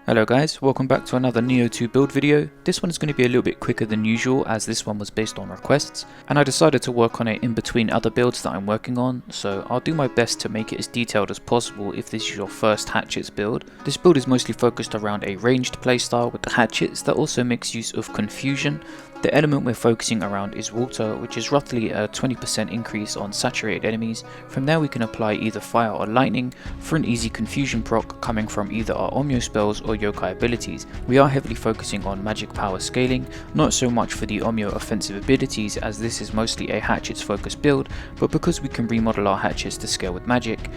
Hello guys, welcome back to another Nioh 2 build video. This one is going to be a little bit quicker than usual as this one was based on requests, and I decided to work on it in between other builds that I'm working on, so I'll do my best to make it as detailed as possible if this is your first Hatchets build. This build is mostly focused around a ranged playstyle with the Hatchets that also makes use of confusion. The element we're focusing around is water, which is roughly a 20% increase on saturated enemies. From there we can apply either fire or lightning for an easy confusion proc coming from either our Omyo spells or yokai abilities. We are heavily focusing on magic power scaling, not so much for the Omyo offensive abilities as this is mostly a Hatchets focused build, but because we can remodel our Hatchets to scale with magic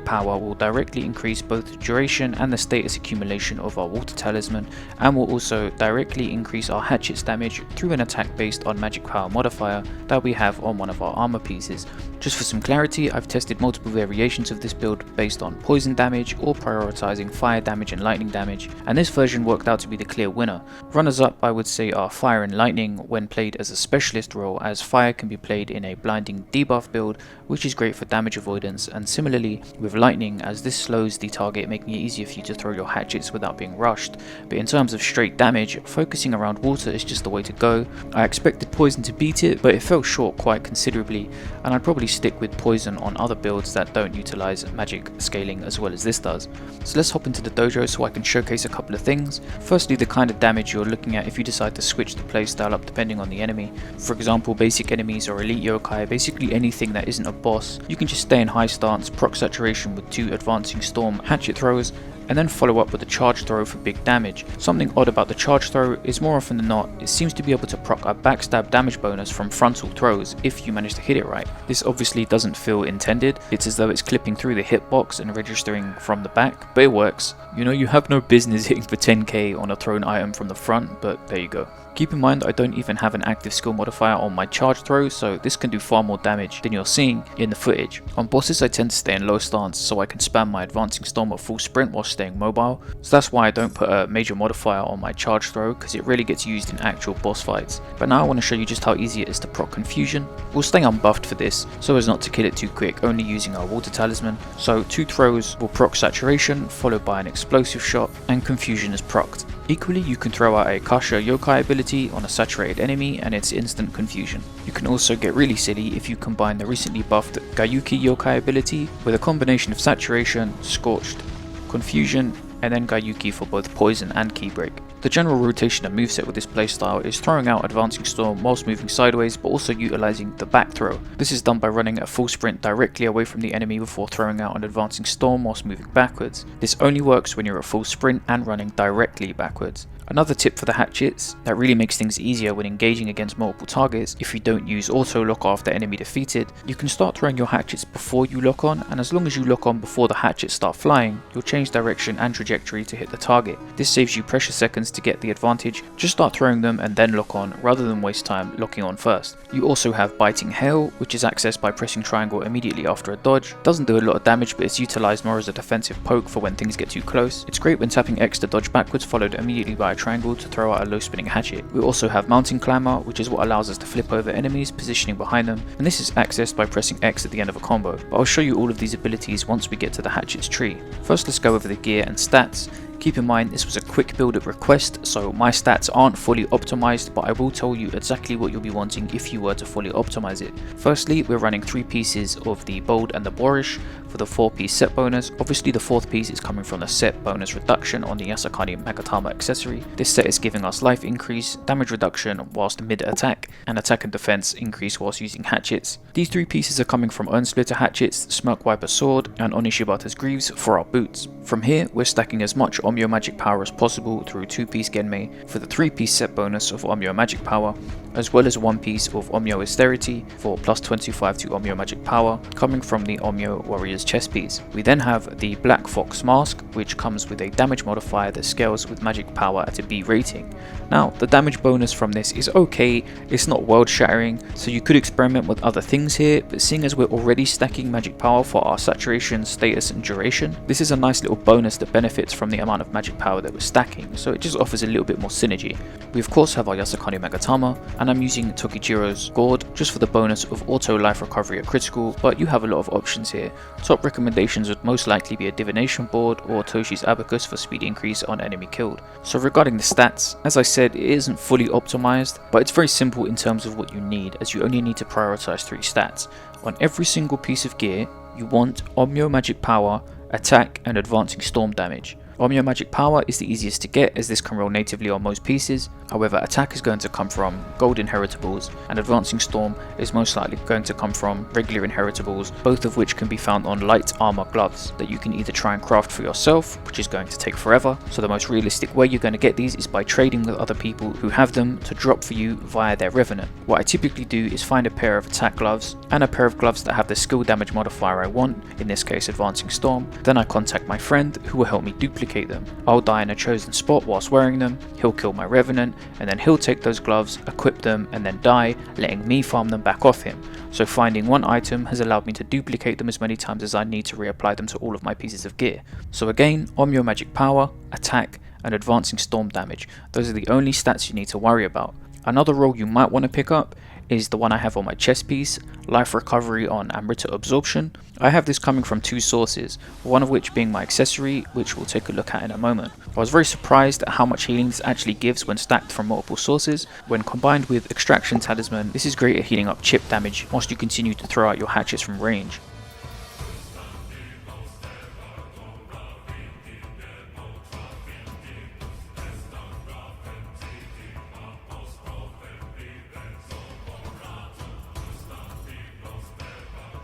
power will directly increase both the duration and the status accumulation of our water talisman, and will also directly increase our Hatchets damage through an attack based on magic power modifier that we have on one of our armor pieces. Just for some clarity, I've tested multiple variations of this build based on poison damage or prioritizing fire damage and lightning damage, and this version worked out to be the clear winner. Runners up I would say are fire and lightning when played as a specialist role, as fire can be played in a blinding debuff build which is great for damage avoidance, and similarly with lightning as this slows the target, making it easier for you to throw your hatchets without being rushed. But in terms of straight damage, focusing around water is just the way to go. I expected poison to beat it, but it fell short quite considerably, and I'd probably stick with poison on other builds that don't utilize magic scaling as well as this does. So let's hop into the dojo so I can showcase a couple of things. Firstly, the kind of damage you're looking at if you decide to switch the playstyle up depending on the enemy. For example, basic enemies or elite yokai, basically anything that isn't a boss, you can just stay in high stance, proc saturation with 2 advancing storm hatchet throws, and then follow up with a charge throw for big damage. Something odd about the charge throw is more often than not, it seems to be able to proc a backstab damage bonus from frontal throws if you manage to hit it right. This obviously doesn't feel intended, it's as though it's clipping through the hitbox and registering from the back, but it works. You know, you have no business hitting for 10k on a thrown item from the front, but there you go. Keep in mind I don't even have an active skill modifier on my charge throw, so this can do far more damage than you're seeing in the footage. On bosses I tend to stay in low stance so I can spam my advancing storm at full sprint while staying mobile, so that's why I don't put a major modifier on my charge throw because it really gets used in actual boss fights. But now I want to show you just how easy it is to proc confusion. We'll stay unbuffed for this so as not to kill it too quick, only using our water talisman. So 2 throws will proc saturation followed by an explosive shot, and confusion is procced. Equally, you can throw out a Kasha yokai ability on a saturated enemy and it's instant confusion. You can also get really silly if you combine the recently buffed Gayuki yokai ability with a combination of saturation, scorched, confusion, and then Gayuki for both poison and key break. The general rotation and moveset with this playstyle is throwing out advancing storm whilst moving sideways, but also utilizing the back throw. This is done by running a full sprint directly away from the enemy before throwing out an advancing storm whilst moving backwards. This only works when you're at full sprint and running directly backwards. Another tip for the hatchets that really makes things easier when engaging against multiple targets: if you don't use auto lock after enemy defeated, you can start throwing your hatchets before you lock on, and as long as you lock on before the hatchets start flying, you'll change direction and trajectory to hit the target. This saves you pressure seconds to get the advantage. Just start throwing them and then lock on rather than waste time locking on first. You also have biting hail, which is accessed by pressing triangle immediately after a dodge. Doesn't do a lot of damage, but it's utilized more as a defensive poke for when things get too close. It's great when tapping X to dodge backwards followed immediately by a triangle to throw out a low spinning hatchet. We also have mountain climber, which is what allows us to flip over enemies, positioning behind them, and this is accessed by pressing X at the end of a combo. But I'll show you all of these abilities once we get to the hatchets tree. First, let's go over the gear and stats. Keep in mind this was a quick build at request, so my stats aren't fully optimized, but I will tell you exactly what you'll be wanting if you were to fully optimize it. Firstly, we're running 3 pieces of the bold and the boorish for the 4-piece set bonus. Obviously the 4th piece is coming from the set bonus reduction on the Yasakani Magatama accessory. This set is giving us life increase, damage reduction whilst mid attack, and attack and defense increase whilst using hatchets. These 3 pieces are coming from Urn Splitter hatchets, Smirk Wiper sword, and Onishibata's greaves for our boots. From here, we're stacking as much Omyo magic power as possible through 2-piece Genmei for the 3-piece set bonus of Omyo magic power, as well as 1 piece of Omyo austerity for plus 25 to Omyo magic power coming from the Omyo warrior's chest piece. We then have the Black Fox mask, which comes with a damage modifier that scales with magic power at a B rating. Now, the damage bonus from this is okay, it's not world shattering, so you could experiment with other things here, but seeing as we're already stacking magic power for our saturation, status and duration, this is a nice little bonus that benefits from the amount amount of magic power that we're stacking, so it just offers a little bit more synergy. We of course have our Yasakani Megatama, and I'm using Tokijiro's Gourd just for the bonus of auto life recovery at critical, but you have a lot of options here. Top recommendations would most likely be a Divination board or Toshi's Abacus for speed increase on enemy killed. So regarding the stats, as I said, it isn't fully optimized, but it's very simple in terms of what you need, as you only need to prioritize 3 stats. On every single piece of gear, you want Omyo Magic Power, Attack and Advancing Storm damage. Omyo Magic Power is the easiest to get as this can roll natively on most pieces, however Attack is going to come from Gold Inheritables and Advancing Storm is most likely going to come from regular Inheritables, both of which can be found on Light Armor gloves that you can either try and craft for yourself, which is going to take forever, so the most realistic way you're going to get these is by trading with other people who have them to drop for you via their Revenant. What I typically do is find a pair of Attack gloves and a pair of gloves that have the skill damage modifier I want, in this case Advancing Storm, then I contact my friend who will help me duplicate them. I'll die in a chosen spot whilst wearing them, he'll kill my Revenant, and then he'll take those gloves, equip them, and then die, letting me farm them back off him. So finding one item has allowed me to duplicate them as many times as I need to reapply them to all of my pieces of gear. So again, Omyo Magic Power, Attack, and Advancing Storm damage. Those are the only stats you need to worry about. Another role you might want to pick up is the one I have on my chest piece, Life Recovery on Amrita Absorption. I have this coming from 2 sources, one of which being my accessory, which we'll take a look at in a moment. I was very surprised at how much healing this actually gives when stacked from multiple sources. When combined with Extraction Talisman, this is great at healing up chip damage whilst you continue to throw out your hatchets from range.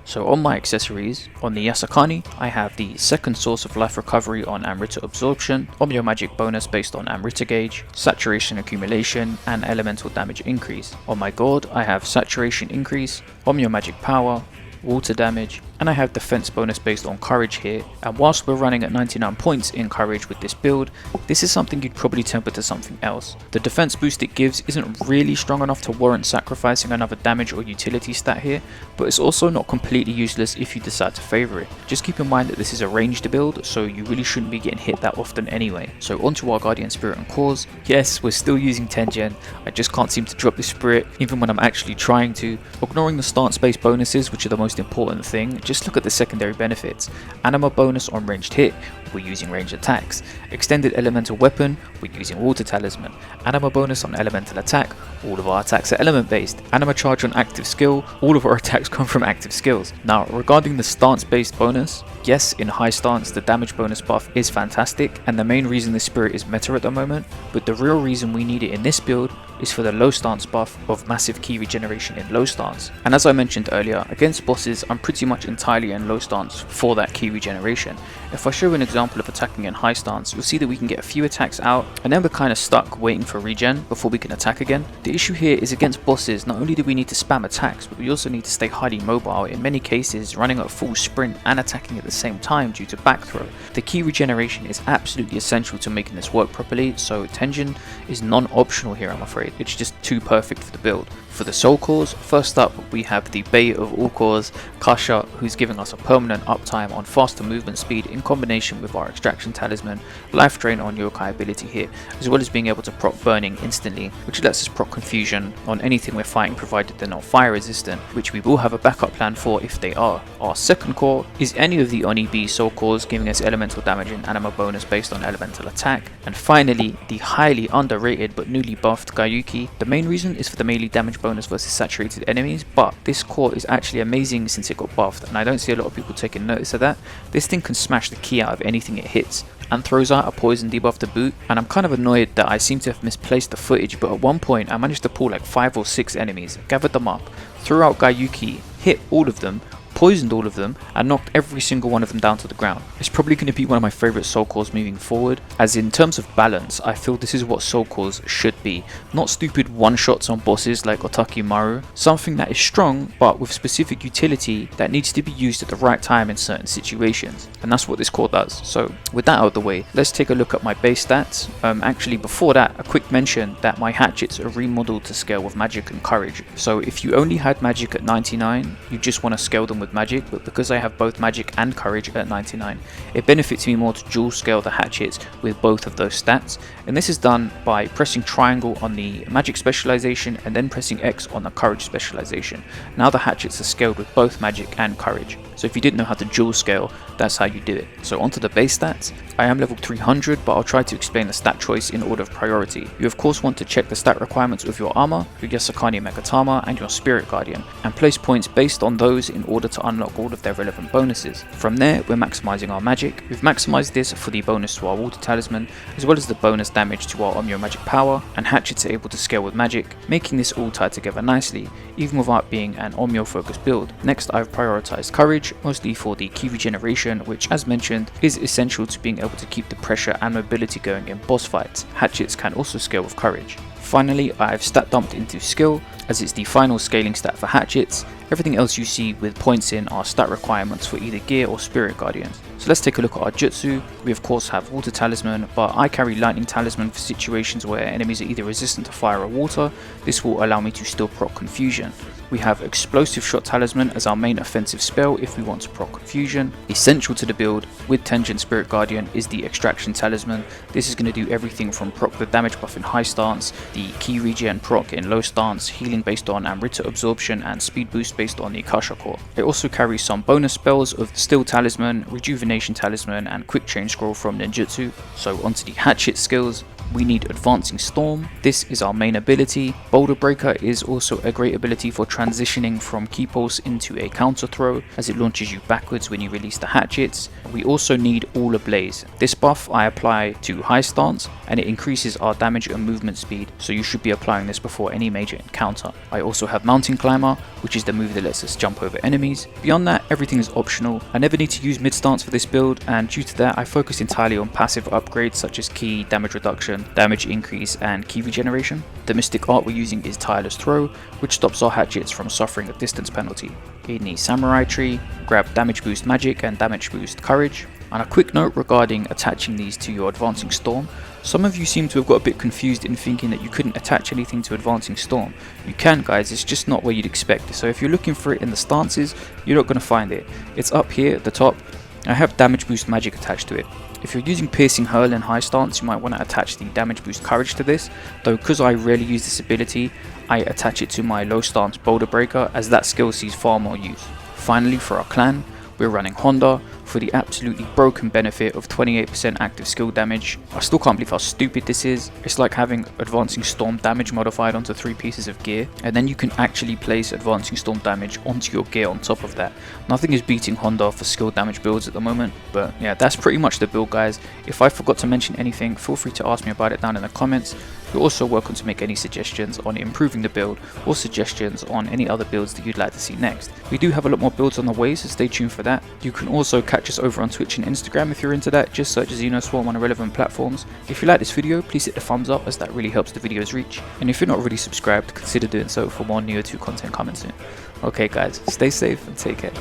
So on my accessories, on the Yasakani, I have the second source of life recovery on Amrita Absorption, Omyo Magic bonus based on Amrita gauge, Saturation Accumulation, and Elemental Damage Increase. On my Gourd, I have Saturation Increase, Omyo Magic Power, Water Damage, and I have defense bonus based on courage here, and whilst we're running at 99 points in courage with this build, this is something you'd probably temper to something else. The defense boost it gives isn't really strong enough to warrant sacrificing another damage or utility stat here, but it's also not completely useless if you decide to favour it. Just keep in mind that this is a ranged build, so you really shouldn't be getting hit that often anyway. So onto our Guardian Spirit and Cause. Yes, we're still using 10 gen, I just can't seem to drop this spirit even when I'm actually trying to. Ignoring the stance based bonuses, which are the most important thing, just look at the secondary benefits. Anima bonus on ranged hit, we're using ranged attacks. Extended elemental weapon, we're using water talisman. Anima bonus on elemental attack, all of our attacks are element based. Anima charge on active skill, all of our attacks come from active skills. Now regarding the stance based bonus, yes, in high stance the damage bonus buff is fantastic and the main reason this spirit is meta at the moment, but the real reason we need it in this build is for the low stance buff of massive ki regeneration in low stance. And as I mentioned earlier, against bosses I'm pretty much entirely in low stance for that ki regeneration. If I show an example of attacking in high stance, you'll see that we can get a few attacks out and then we're kind of stuck waiting for regen before we can attack again. The issue here is against bosses, not only do we need to spam attacks, but we also need to stay highly mobile, in many cases running at full sprint and attacking at the same time due to back throw. The ki regeneration is absolutely essential to making this work properly, so Tenjin is non-optional here I'm afraid. It's just too perfect for the build. For the soul cores, first up we have the Bay of all cores, Kasha, who's giving us a permanent uptime on faster movement speed in combination with our extraction talisman, life drain on yokai ability here, as well as being able to proc burning instantly, which lets us proc confusion on anything we're fighting provided they're not fire resistant, which we will have a backup plan for if they are. Our second core is any of the Oni B soul cores, giving us elemental damage and anima bonus based on elemental attack. And finally, the highly underrated but newly buffed Gayuki. The main reason is for the melee damage bonus versus saturated enemies, but this core is actually amazing since it got buffed, and I don't see a lot of people taking notice of that. This thing can smash the ki out of anything it hits, and throws out a poison debuff to boot, and I'm kind of annoyed that I seem to have misplaced the footage, but at one point I managed to pull like 5 or 6 enemies, gathered them up, threw out Gayuki, hit all of them, poisoned all of them, and knocked every single one of them down to the ground. It's probably going to be one of my favourite soul cores moving forward, as in terms of balance, I feel this is what soul cores should be. Not stupid one-shots on bosses like Otaki Maru, something that is strong but with specific utility that needs to be used at the right time in certain situations, and that's what this core does. So with that out of the way, let's take a look at my base stats. Actually before that, a quick mention that my hatchets are remodeled to scale with magic and courage, so if you only had magic at 99, you just want to scale them with with magic, but because I have both magic and courage at 99, it benefits me more to dual scale the hatchets with both of those stats, and this is done by pressing triangle on the magic specialization and then pressing X on the courage specialization. Now the hatchets are scaled with both magic and courage. So if you didn't know how to dual scale, that's how you do it. So onto the base stats. I am level 300, but I'll try to explain the stat choice in order of priority. You of course want to check the stat requirements of your armor, your Yasakani Megatama, and your Spirit Guardian, and place points based on those in order to unlock all of their relevant bonuses. From there, we're maximizing our magic. We've maximized this for the bonus to our Water Talisman, as well as the bonus damage to our Omeo Magic Power, and hatchets are able to scale with magic, making this all tie together nicely, even without being an Omeo focused build. Next, I've prioritized courage, mostly for the key regeneration, which as mentioned is essential to being able to keep the pressure and mobility going in boss fights. Hatchets can also scale with courage. Finally, I've stat dumped into skill, as it's the final scaling stat for hatchets. Everything else you see with points in are stat requirements for either gear or Spirit Guardians. So let's take a look at our jutsu. We of course have Water Talisman, but I carry Lightning Talisman for situations where enemies are either resistant to fire or water. This will allow me to still proc Confusion. We have Explosive Shot Talisman as our main offensive spell if we want to proc Confusion. Essential to the build with Tenjin Spirit Guardian is the Extraction Talisman. This is going to do everything from proc the damage buff in high stance, the key regen proc in low stance, healing based on Amrita Absorption, and speed boost based on the Akasha Core. It also carries some bonus spells of Still Talisman, Rejuvenation Talisman, and Quick Change Scroll from Ninjutsu. So onto the Hatchet skills. We need Advancing Storm. This is our main ability. Boulder Breaker is also a great ability for transitioning from Key Pulse into a counter throw, as it launches you backwards when you release the hatchets. We also need All Ablaze. This buff I apply to high stance, and it increases our damage and movement speed, so you should be applying this before any major encounter. I also have Mountain Climber, which is the move that lets us jump over enemies. Beyond that, everything is optional. I never need to use mid stance for this build, and due to that I focus entirely on passive upgrades such as key, damage reduction, damage increase, and key regeneration. The mystic art we're using is Tireless Throw, which stops our hatchets from suffering a distance penalty. In the Samurai tree, grab Damage Boost Magic and Damage Boost Courage. And a quick note regarding attaching these to your Advancing Storm. Some of you seem to have got a bit confused in thinking that you couldn't attach anything to Advancing Storm. You can, guys, it's just not where you'd expect. So if you're looking for it in the stances, you're not going to find it. It's up here at the top. I have Damage Boost Magic attached to it. If you're using Piercing Hurl in high stance, you might want to attach the Damage Boost Courage to this, though because I rarely use this ability, I attach it to my low stance Boulder Breaker, as that skill sees far more use. Finally, for our clan, we're running Honda for the absolutely broken benefit of 28% active skill damage. I still can't believe how stupid this is. It's like having Advancing Storm damage modified onto 3 pieces of gear, and then you can actually place Advancing Storm damage onto your gear on top of that. Nothing is beating Honda for skill damage builds at the moment, but yeah, that's pretty much the build, guys. If I forgot to mention anything, feel free to ask me about it down in the comments. You're also welcome to make any suggestions on improving the build, or suggestions on any other builds that you'd like to see next. We do have a lot more builds on the way, so stay tuned for that. You can also catch us over on Twitch and Instagram if you're into that. Just search Xenoswarm on relevant platforms. If you like this video, please hit the thumbs up, as that really helps the video's reach. And if you're not already subscribed, consider doing so for more Nioh 2 content coming soon. Okay guys, stay safe and take care.